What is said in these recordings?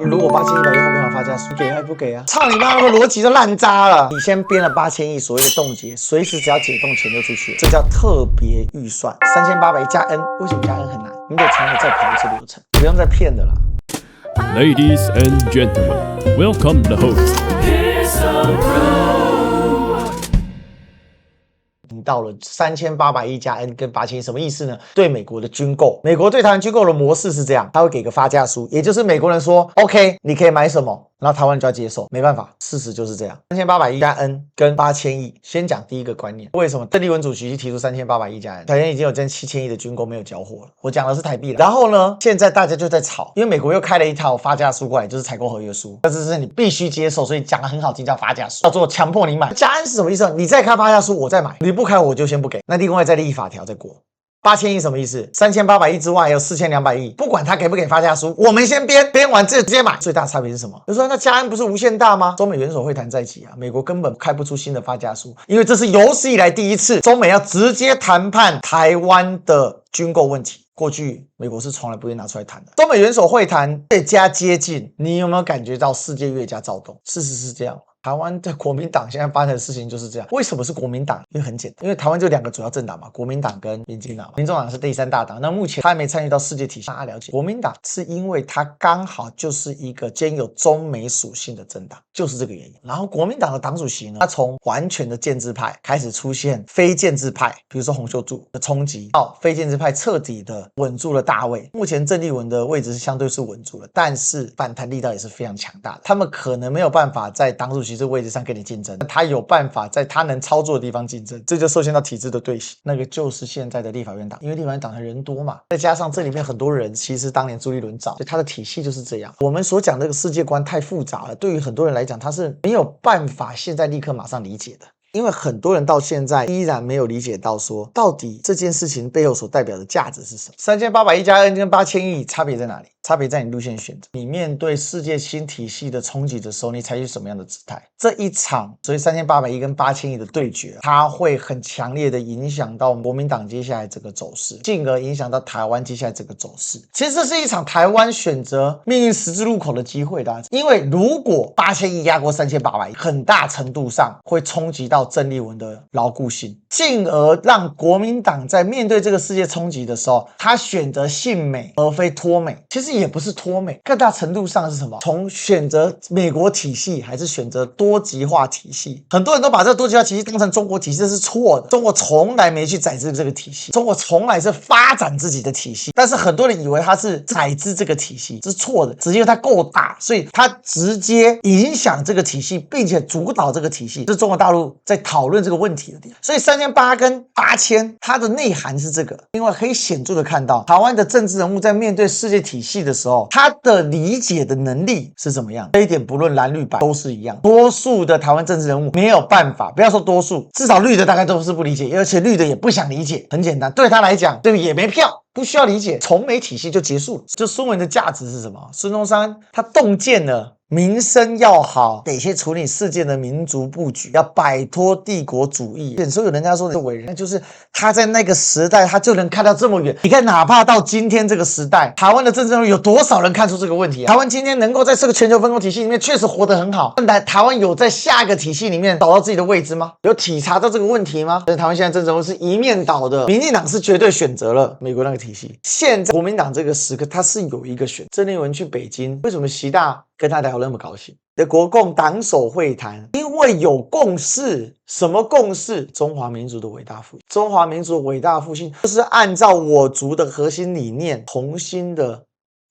如果8100億後面有發價書，給還不給啊？操你媽，那個邏輯都爛渣了！你先編了8000億所謂的凍結，隨時只要解凍錢就出去了，這叫特別預算。3800加 N， 為什麼加 N 很難？你得重新再跑一次流程，不用再騙的啦。Ladies and gentlemen, welcome the host. 你到了3800億加 N 跟8000億，什麼意思呢？对美國的軍購，美國對台灣軍購的模式是這樣，他會給個發價書，也就是美國人說 OK， 你可以買什麼，然後台灣人就要接受，沒辦法，事實就是這樣。3800億加 N 跟8000億，先講第一個觀念，為什麼鄧麗文主席提出3800億加 N， 台灣已經有7000億的軍購沒有交貨了？我講的是台幣了。然後呢，現在大家就在吵，因為美國又開了一套發價書過來，就是採購合約書，但是你必須接受，所以講得很好聽，叫發價書，叫做強迫你買。加 N 是什麼意思？你再開發價書，我再買，你不開我就先不給。那另外再立法條再過。8000億什麼意思？3800億之外還有4200億，不管他給不給發價書，我們先編完這直接買。最大差別是什麼？就說那加 N 不是無限大嗎？中美元首會談在即啊，美國根本開不出新的發價書，因為這是有史以來第一次中美要直接談判台灣的軍購問題。過去美國是從來不會拿出來談的。中美元首會談越加接近，你有沒有感覺到世界越加躁動？事實是這樣。台灣的國民黨現在發生的事情就是這樣。為什麼是國民黨？因為很簡單，因為台灣就兩個主要政黨嘛，國民黨跟民進黨嘛。民眾黨是第三大黨，那目前他還沒參與到世界體系。大家了解，國民黨是因為它剛好就是一個兼有中美屬性的政黨，就是這個原因。然後國民黨的黨主席呢，他從完全的建制派開始出現非建制派，比如說洪秀柱的衝擊，到非建制派徹底的穩住了大位。目前鄭麗文的位置是相對是穩住了，但是反彈力道也是非常強大的。他們可能沒有辦法在党主席這個位置上跟你競爭，他有辦法在他能操作的地方競爭，這就受限到體制的隊形，那個就是現在的立法院黨，因為立法院黨的人多嘛，再加上這裡面很多人其實當年朱立倫找，所以他的體系就是這樣。我們所講這個世界觀太複雜了，對於很多人來講，他是沒有辦法現在立刻馬上理解的。因為很多人到現在依然沒有理解到說，到底這件事情背後所代表的價值是什麼？3800億加 N 跟8000億差別在哪裡？差別在你路線選擇。你面對世界新體系的衝擊的時候，你採取什麼樣的姿態？這一場，所以3800億跟8000億的對決，它會很強烈的影響到國民黨接下來這個走勢，進而影響到台灣接下來這個走勢。其實這是一場台灣選擇命運十字路口的機會的，因為如果8000億壓過3800億，很大程度上會衝擊到鄭麗文的牢固性，進而讓國民黨在面對這個世界衝擊的時候，他選擇信美而非脫美。其實也不是脫美，更大程度上是什麼？從選擇美國體系還是選擇多極化體系？很多人都把這個多極化體系當成中國體系，這是錯的。中國從來沒去宰制這個體系，中國從來是發展自己的體系。但是很多人以為它是宰制這個體系，這是錯的。只因為它夠大，所以它直接影響這個體系，並且主導這個體系。這是中國大陸在討論這個問題的地方。所以3800跟8000，它的內涵是這個。另外可以顯著的看到，台灣的政治人物在面對世界體系的時候，他的理解的能力是怎麼樣？這一點不論藍綠白都是一樣。多數的台灣政治人物沒有辦法，不要說多數，至少綠的大概都是不理解，而且綠的也不想理解。很簡單，對他來講，對，也沒票。不需要理解，崇美體系就結束了。就孫文的價值是什麼？孫中山他洞見了民生要好，得先處理世界的民族布局，要擺脫帝國主義。所以人家說的偉人，那就是他在那個時代，他就能看到這麼遠。你看，哪怕到今天這個時代，台灣的政治人物有多少人看出這個問題啊？台灣今天能夠在這個全球分工體系裡面確實活得很好，但台灣有在下一個體系裡面找到自己的位置嗎？有體察到這個問題嗎？所以台灣現在政治人物是一面倒的，民進黨是絕對選擇了美國那個體系。現在國民黨這個時刻，他是有一個選。鄭麗文去北京，為什麼習大跟他聊那麼高興？的國共黨首會談，因為有共識。什麼共識？中華民族的偉大復興。中華民族的偉大復興，就是按照我族的核心理念，重新的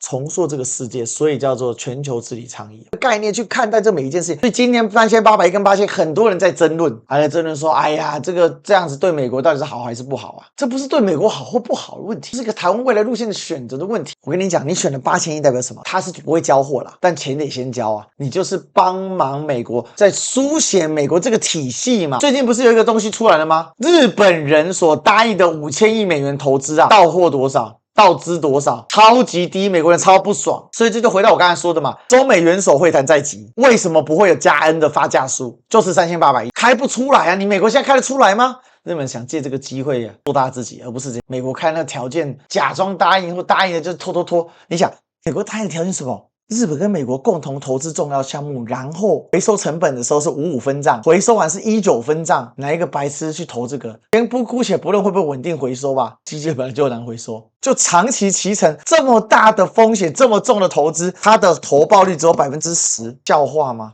重塑這個世界，所以叫做全球治理倡議概念去看待這每一件事情。所以今天3800億跟8000，很多人在爭論，還在爭論說，哎呀，這個這樣子對美國到底是好還是不好啊？這不是对美國好或不好的問題，是個台灣未來路線的選擇的問題。我跟你講，你選了8000億代表什麼？它是不會交貨啦，但錢得先交啊。你就是幫忙美國在書寫美國這個體系嘛。最近不是有一個東西出來了嗎？日本人所答應的5000億美元投資啊，到貨多少？到資多少？超級低，美國人超不爽。所以這就回到我剛才說的嘛，中美元首會談在即，為什麼不會有加 N 的發價書？就是3800億開不出來啊！你美國現在開得出來嗎？日本想借這個機會做大自己，而不是美國開那個條件假裝答應或答應的就拖。你想美國答應的條件是什麼？日本跟美國共同投資重要項目，然後回收成本的時候是55分賬，回收完是19分賬，哪一個白痴去投這個？先姑且不論會不會穩定回收吧，機械本來就難回收，就長期期成這麼大的風險，這麼重的投資，它的投報率只有10%，笑話嗎？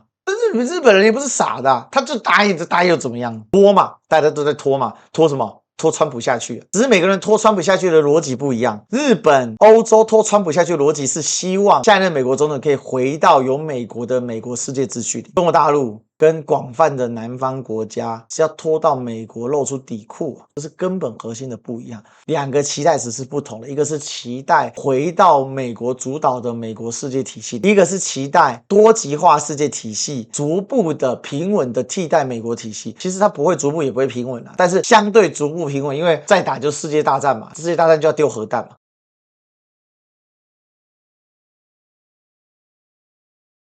日本人也不是傻的他就答應又怎麼樣？拖嘛，大家都在拖嘛，拖什麼？拖川普下去，只是每個人拖川普下去的邏輯不一樣。日本、歐洲拖川普下去的邏輯是希望下一任美國總統可以回到有美國的美國世界秩序裡。中國大陸跟廣泛的南方國家是要拖到美國露出底褲，這是根本核心的不一樣。兩個期待值是不同的，一個是期待回到美國主導的美國世界體系，一個是期待多极化世界體系逐步的平穩的替代美國體系。其實它不會逐步也不會平穩但是相对逐步平穩，因為再打就世界大戰嘛，世界大戰就要丟核彈嘛。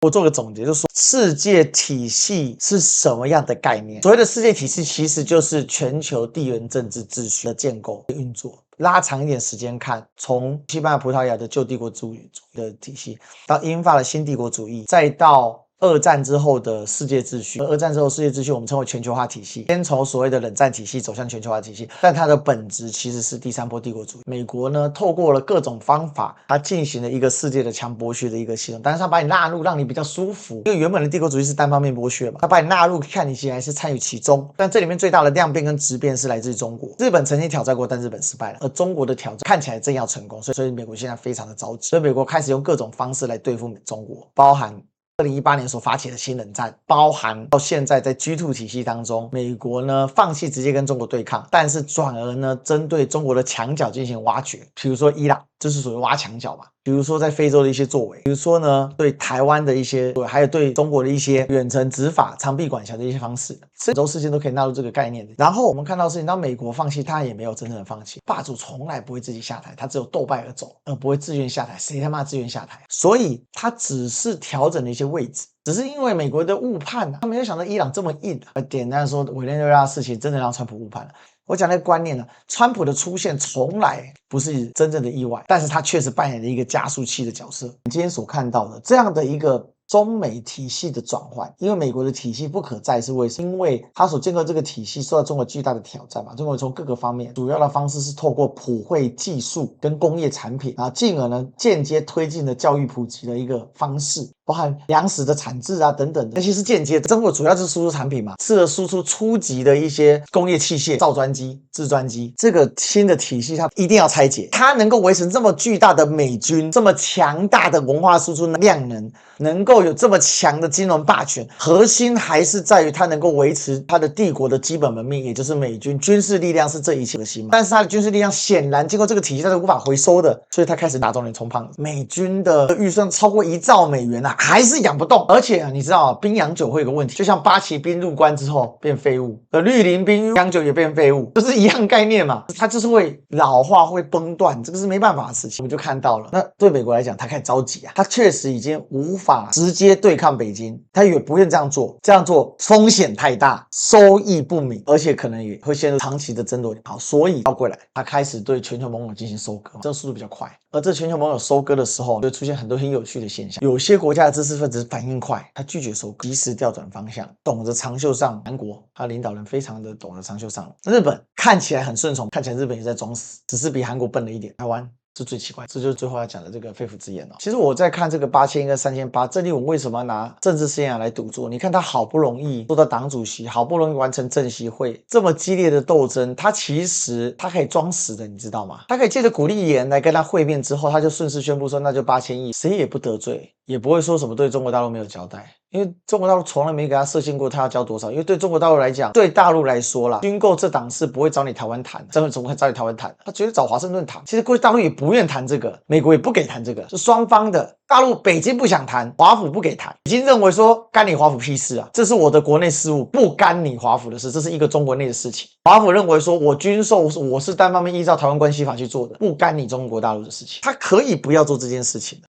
我做個總結，就是說世界體系是什麼樣的概念？所謂的世界體系，其實就是全球地緣政治秩序的建構運作。拉長一點時間看，從西班牙、葡萄牙的舊帝國主義的體系，到英法的新帝國主義，再到二戰之後的世界秩序，二戰之後世界秩序我們稱為全球化體系，先從所謂的冷戰體系走向全球化體系，但它的本質其實是第三波帝國主義。美國呢，透過了各種方法，它進行了一個世界的強剝削的一個系統，但是它把你納入，讓你比較舒服，因為原本的帝國主義是單方面剝削嘛，它把你納入，看你起來是參與其中，但這裡面最大的量變跟質變是來自於中國。日本曾經挑戰過，但日本失敗了，而中國的挑戰看起來正要成功，所以美國現在非常的着急，所以美國開始用各種方式來對付中國，包含2018年所發起的新冷戰，包含到現在在 G2 體系當中，美國呢放棄直接跟中國對抗，但是轉而呢針對中國的牆角進行挖掘，比如說伊朗，這是屬於挖牆角嘛。比如說在非洲的一些作為，比如說呢對台灣的一些，還有對中國的一些遠程執法、長臂管轄的一些方式，整周事件都可以納入這個概念的。然後我們看到的事情，當美國放棄，他也沒有真正的放棄。霸主從來不會自己下台，他只有鬥敗而走，而不會自願下台。誰他媽自願下台？所以他只是調整了一些位置，只是因為美國的誤判他沒有想到伊朗這麼硬。簡單說，委內瑞拉事情真的讓川普誤判了。我講那個觀念呢，川普的出現從來不是真正的意外，但是他確實扮演了一個加速器的角色。你今天所看到的這樣的一個中美體系的轉換，因為美國的體系不可再是為什麼？因為他所建構這個體系受到中國巨大的挑戰嘛。中國從各個方面，主要的方式是透過普惠技術跟工業產品，然後進而呢間接推進了教育普及的一個方式。包含糧食的產制啊等等的，那些是間接的。中國主要是輸出產品嘛，是輸出初級的一些工業器械、造專機、製專機。這個新的體系它一定要拆解，它能夠維持這麼巨大的美軍，這麼強大的文化輸出量能，能夠有這麼強的金融霸權，核心還是在於它能夠維持它的帝國的基本門面，也就是美軍軍事力量是這一切核心嘛。但是它的軍事力量顯然經過這個體系它是無法回收的，所以它開始打腫臉充胖子。美軍的預算超過1兆美元啊，還是養不動。而且啊，你知道兵養久會有個問題，就像八旗兵入關之後變廢物，綠林兵養久也變廢物，就是一樣概念嘛。它就是會老化，會崩斷，這個是沒辦法的事情。我們就看到了，那對美國來講，他開始着急啊，他確實已經無法直接對抗北京，他也不願這樣做，這樣做風險太大，收益不明，而且可能也會陷入長期的爭奪。好，所以倒過來，他開始對全球盟友進行收割，這個速度比較快。而這全球盟友收割的時候，就出現很多很有趣的現象。有些國家的知識分子反應快，他拒絕收割，及時調轉方向，懂得長袖善舞。韓國他領導人非常的懂得長袖善舞。日本看起來很順從，看起來日本也在裝死，只是比韓國笨了一點。台灣是最奇怪，這就是最後要講的這個肺腑之言哦。其實我在看這個8000跟3800，鄭麗文為什麼要拿政治生涯來賭注？你看他好不容易做到黨主席，好不容易完成政協會，這麼激烈的鬥爭，他其實他可以裝死的，你知道嗎？他可以借着鼓勵言來跟他會面之後，他就順勢宣布說，那就8000億，誰也不得罪，也不會說什麼對中國大陸沒有交代。因為中國大陸從來沒給他設限過，他要交多少？因為對中國大陸來講，對大陸來說啦，軍購這檔事不會找你台灣談，怎麼會找你台灣談？他絕對找華盛頓談。其實過去大陸也不願談這個，美國也不給談這個，是雙方的。大陸北京不想談，華府不給談，已經認為說干你華府屁事啊，這是我的國內事務，不干你華府的事，這是一個中國內的事情。華府認為說我軍售我是單方面依照台灣關係法去做的，不干你中國大陸的事情，他可以不要做這件事情的。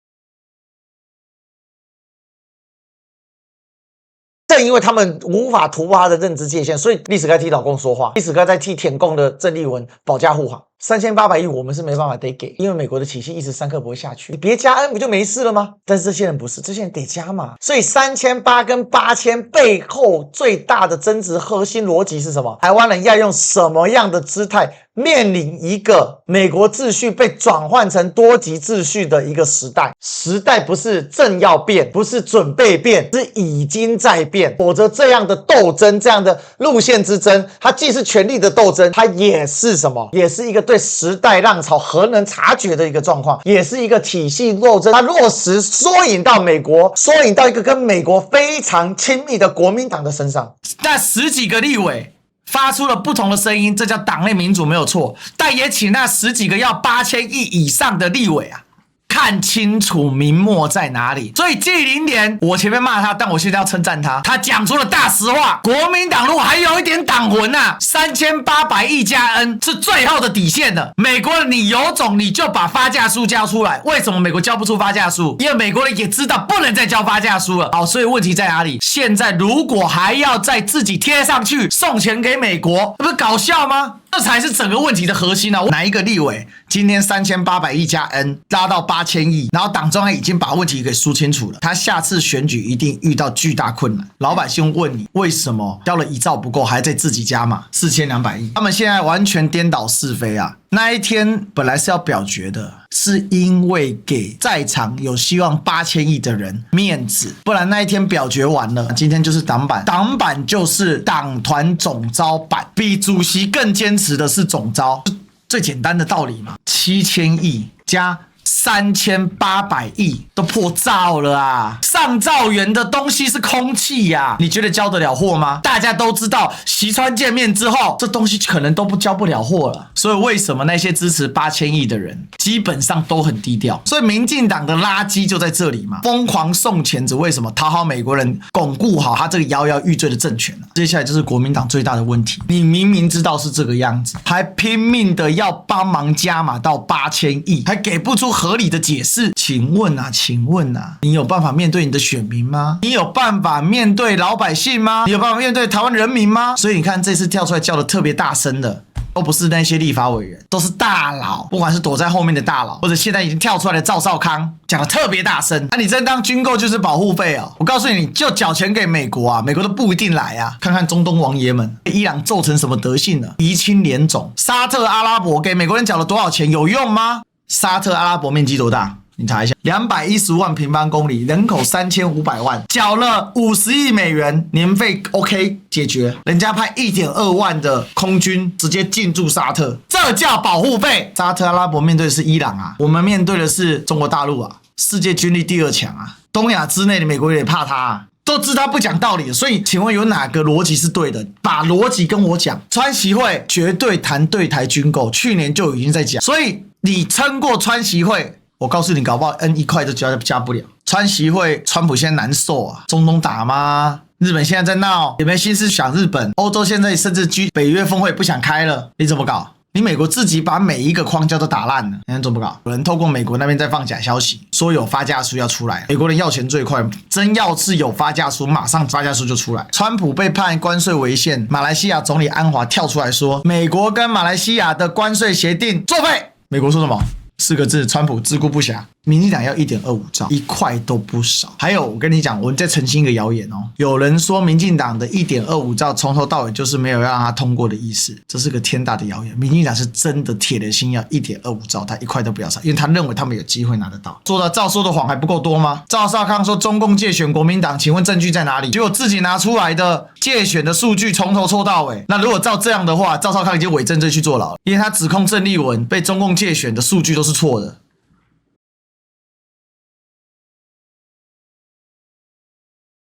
正因為他們無法突破他的認知界限，所以歷史該替老共說話，歷史該在替舔共的鄭麗文保駕護航。3800億我們是沒辦法得給，因為美國的體系一時三刻不會下去，你別加 N 不就沒事了嗎？但是這些人不是，這些人得加嘛。所以3800跟8000背後最大的爭執核心邏輯是什麼？台灣人要用什麼樣的姿態面臨一個美國秩序被轉換成多極秩序的一個時代？時代不是正要變，不是準備變，是已經在變。否則這樣的鬥爭，這樣的路線之爭，它既是權力的鬥爭，它也是什麼？也是一個對時代浪潮核能察覺的一個狀況，也是一個體系鬥爭。它落實縮影到美國，縮影到一個跟美國非常親密的國民黨的身上。那10幾個立委發出了不同的聲音，這叫黨內民主沒有錯，但也請那10幾個要8000億以上的立委看清楚明末在哪裡。所以季凌蓮，我前面罵他，但我現在要稱讚他，他講出了大實話。國民黨如果還有一點黨魂3800億加 N 是最後的底線了。美國人你有種你就把發價書交出來。為什麼美國交不出發價書？因為美國人也知道不能再交發價書了。好，所以問題在哪裡？現在如果還要再自己貼上去送錢給美國，那不是搞笑嗎？這才是整個問題的核心啊！哪一個立委今天3800億加 N 拉到8000億，然後黨中央已經把問題給說清楚了，他下次選舉一定遇到巨大困難。老百姓問你為什麼交了1兆不夠，還在自己加碼4200億？他們現在完全顛倒是非啊！那一天本來是要表決的，是因為給在場有希望8000億的人面子，不然那一天表決完了，今天就是黨版，党版就是黨團總召版，比主席更堅持的是總召，最簡單的道理嘛，7000億加3800億都破兆了啊！上兆元的東西是空氣呀，你覺得交得了貨嗎？大家都知道，習川見面之後，這東西可能都交不了貨了。所以為什麼那些支持8000億的人基本上都很低調？所以民進黨的垃圾就在這裡嘛，瘋狂送錢子，為什麼？討好美國人，鞏固好他這個搖搖欲墜的政權啊。接下來就是國民黨最大的問題，你明明知道是這個樣子，還拼命的要幫忙加碼到8000億，還給不出合理的解釋。請問啊，你有辦法面對你的選民嗎？你有辦法面對老百姓嗎？你有办法面對台灣人民嗎？所以你看这次跳出來叫的特別大聲的，都不是那些立法委員，都是大佬，不管是躲在後面的大佬，或者現在已經跳出來的趙少康，講的特別大聲。你真當軍購就是保護費哦？我告訴你，就繳錢給美國啊，美國都不一定來啊。看看中東王爺們，伊朗揍成什麼德性了？鼻青臉腫。沙特阿拉伯給美國人繳了多少錢？有用嗎？沙特阿拉伯面積多大？你查一下，210萬平方公里，人口3500萬，繳了50億美元年費 ，OK 解決。人家派1.2萬的空軍直接進駐沙特，這叫保護費。沙特阿拉伯面對的是伊朗啊，我們面對的是中國大陸啊，世界軍力第2強啊，東亞之內的美國也怕他啊。都知道不講道理，所以請問有哪個邏輯是對的？把邏輯跟我講。川習會絕對談對台軍購，去年就已經在講，所以你撐過川習會，我告訴你，搞不好 N 1塊都加不了。川習會，川普現在難受啊，中東打嗎？日本現在在鬧，有沒有心思想日本？歐洲現在甚至北約峰會不想開了，你怎麼搞？你美國自己把每一個框架都打爛了，你看怎麼搞？有人透過美國那邊在放假消息，說有發價書要出來，美國人要錢最快，真要是有發價書，馬上發價書就出來。川普被判關稅違憲，馬來西亞總理安華跳出來說，美國跟馬來西亞的關稅協定作廢。美國說什麼？4個字：川普自顧不暇。民進黨要1.25兆，1塊都不少。還有，我跟你講，我再澄清一個謠言哦。有人說民進黨的1.25兆從頭到尾就是沒有要讓他通過的意思，這是個天大的謠言。民進黨是真的鐵了心要1.25兆，他1塊都不要少，因為他認為他們有機會拿得到。說的趙說的謊還不夠多嗎？趙少康說中共介選國民黨，請問證據在哪裡？結果自己拿出來的介選的數據從頭錯到尾。那如果照這樣的話，趙少康已經偽證罪去坐牢了，因為他指控鄭麗文被中共介選的數據都是錯的。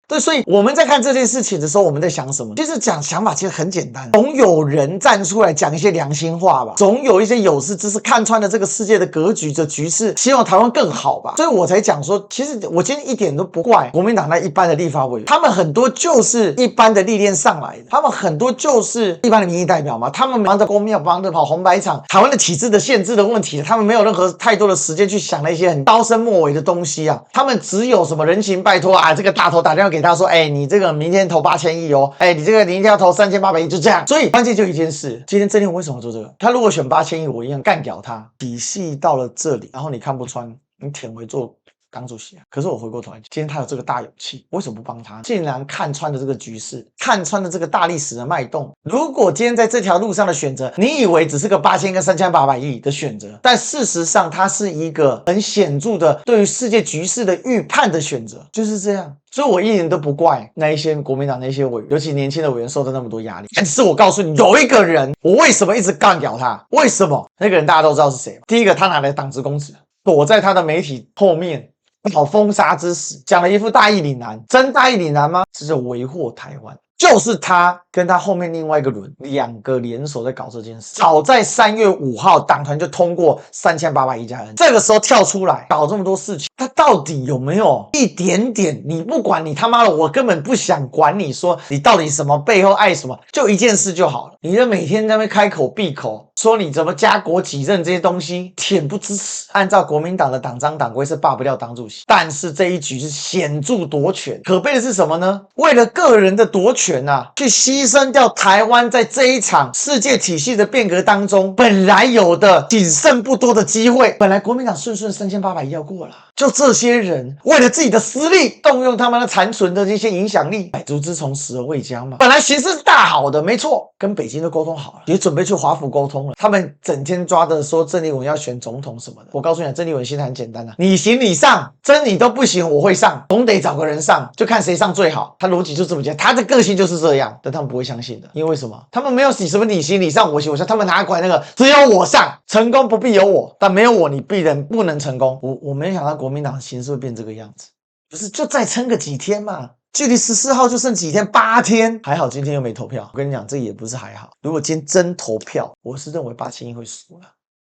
對，所以我們在看這件事情的時候，我們在想什麼？其實講想法其實很簡單，總有人站出來講一些良心話吧，總有一些有識之士看穿了這個世界的格局的局勢，希望台灣更好吧。所以我才講說，其實我今天一點都不怪國民黨那一般的立法委員，他們很多就是一般的歷練上來的，他們很多就是一般的民意代表嘛，他們忙着公廟，忙着跑紅白場，台灣的體制的限制的問題，他們沒有任何太多的時間去想那些很高深莫為的東西啊，他們只有什麼人情拜托啊，這個大頭打電話給他說，你這個明天投8000億哦，你這個你一定要投3800億，就這樣。所以關鍵就一件事，今天曾麗文為什麼做這個？他如果選8000億，我一樣幹掉他。體系到了這裡，然後你看不穿，你舔回做黨主席啊。可是我回過頭來，今天他有这個大勇氣，為什麼不幫他？竟然看穿了這個局勢，看穿了這個大歷史的脈動。如果今天在這條路上的選擇，你以為只是個8000跟3800億的選擇，但事實上它是一個很顯著的對於世界局勢的預判的選擇，就是這樣。所以我一點都不怪那一些國民黨那些委員，尤其年輕的委員受到那麼多壓力。但是我告訴你，有一個人，我為什麼一直幹掉他？為什麼？那個人大家都知道是誰。第一個，他拿來黨職公職，躲在他的媒體後面。搞封殺之實，講了一副大義凜然，真大義凜然嗎？這是為禍台灣，就是他跟他後面另外一個輪兩個聯手在搞這件事。早在3月5號，黨團就通過3800億加 N， 這個時候跳出來搞這麼多事情，他到底有沒有一點點？你不管你他媽的，我根本不想管你說你到底什麼背後愛什麼，就一件事就好了。你就每天在那邊開口閉口說你怎麼家國幾任這些東西，恬不知恥。按照國民黨的黨章黨規是罷不掉黨主席，但是這一局是顯著奪權。可悲的是什麼呢？為了個人的奪權啊，去犧牲掉台灣在這一場世界體系的變革當中本來有的僅剩不多的機會。本來國民黨順3800億要過了，就這些人為了自己的私利，動用他們的殘存的這些影響力，百足之蟲，死而未僵嘛。本來形勢是大好的，沒錯，跟北京都溝通好了，也準備去華府溝通了。他們整天抓的說鄭麗文要選總統什麼的，我告訴你，鄭麗文心態很簡單啊，你行你上，真你都不行，我會上，總得找個人上，就看誰上最好。他邏輯就這麼簡單，他的個性就是這樣，但他們不會相信的，因為為什麼？他們沒有什麼你行你上，我行我上，他們哪管那個？只有我上，成功不必有我，但沒有我，你必然不能成功。我沒想到國民黨的形勢會變這個樣子，不是就再撐個幾天嘛？距離14號就剩幾天？8天，還好今天又沒投票。我跟你講，這也不是還好。如果今天真投票，我是認為8000億會輸了。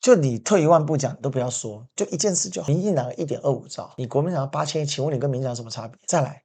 就你退一萬步講，你都不要說，就一件事就好。民進黨1.25兆，你國民黨8000億，請問你跟民進黨有什麼差別？再來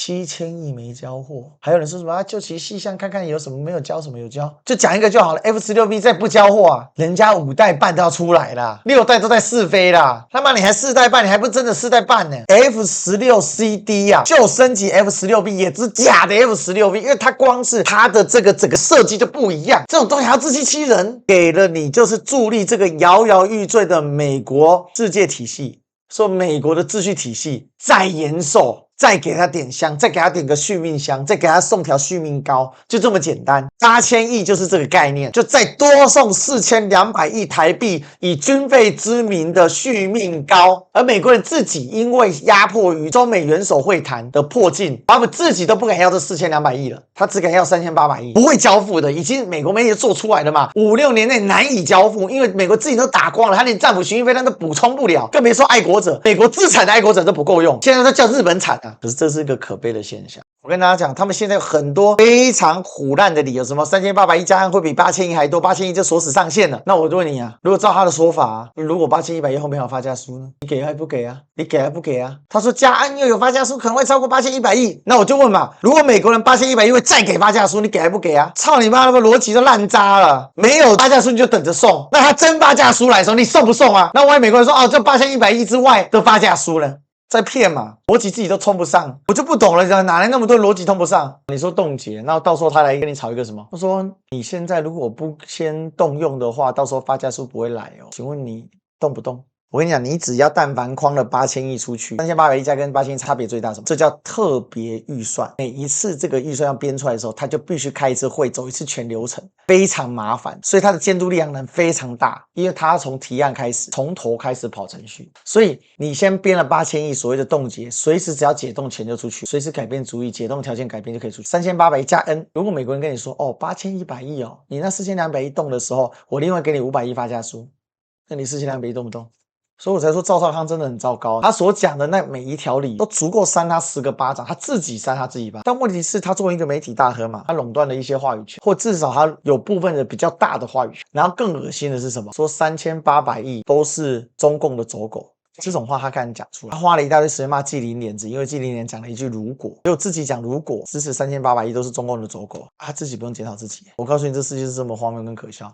，7000億沒交貨，還有人說什麼啊？就其細項看看有什麼沒有交，什麼有交，就講一個就好了。F16B 再不交貨啊，人家5代半都要出來啦，6代都在試飛啦，他媽你還4代半，你還不真的4代半呢？F16CD 啊，就升級 F16B 也是假的 F16B， 因為它光是它的這個整個設計就不一樣，這種東西還要自欺欺人，給了你就是助力這個搖搖欲墜的美國世界體系，說美國的秩序體系再延壽。再給他點香，再給他點個續命香，再給他送條續命膏，就這麼簡單。8000億就是這個概念，就再多送4200億台幣，以軍費之名的續命膏。而美國人自己因為壓迫於中美元首會談的迫近，他們自己都不敢要這4200億了，他只敢要3800億，不會交付的，已經美國媒體做出來了嘛。5-6年內難以交付，因為美國自己都打光了，他連戰斧巡弋飛彈都補充不了，更別說愛國者，美國自產的愛國者都不夠用，現在都叫日本產啊。可是這是一個可悲的現象。我跟大家講，他們現在有很多非常唬爛的理由，什麼3800億加案會比8000億還多，8000億就鎖死上限了。那我就問你啊，如果照他的說法啊，如果8100億後面還有發價書呢？你給還不給啊？你給還不給啊？他說加案又有發價書，可能會超過8100億。那我就問嘛，如果美國人8100億會再給發價書，你給還不給啊？操你媽，那個邏輯都爛渣了。沒有發價書你就等着送，那他真發價書來的時候，你送不送啊？那萬一美國人說哦，這8100億之外的發價書呢？在騙嘛，邏輯自己都衝不上，我就不懂了，哪來那麼多邏輯通不上？你說凍結，那到時候他來跟你吵一個什麼？他說你現在如果不先動用的話，到時候發價書不會來哦。請問你動不動？我跟你講，你只要但凡框了8000億出去，3800億加跟8000億差別最大什麼？這叫特別預算。每一次這個預算要編出來的時候，他就必須開一次會，走一次全流程，非常麻煩，所以它的監督力量能非常大，因為它從提案開始，從頭開始跑程序。所以你先編了8000億，所謂的凍結，隨時只要解凍錢就出去，隨時改變主意，解凍條件改變就可以出去。3800億加 N， 如果美國人跟你說哦8100億哦，你那4200億動的時候，我另外給你500億發價書，那你4200億動不動？所以我才說趙少康真的很糟糕，他所講的那每一條理都足夠扇他10個巴掌，他自己扇他自己巴掌。但問題是，他作為一個媒體大亨嘛，他壟斷了一些話語權，或至少他有部分的比較大的話語權。然後更惡心的是什麼？說3800億都是中共的走狗，這種話他敢講出來？他花了一大堆時間罵紀凌蓮子，因為紀凌蓮講了一句如果，結果自己講如果支持3800億都是中共的走狗，他自己不用檢討自己。我告訴你，這世界是這麼荒謬跟可笑。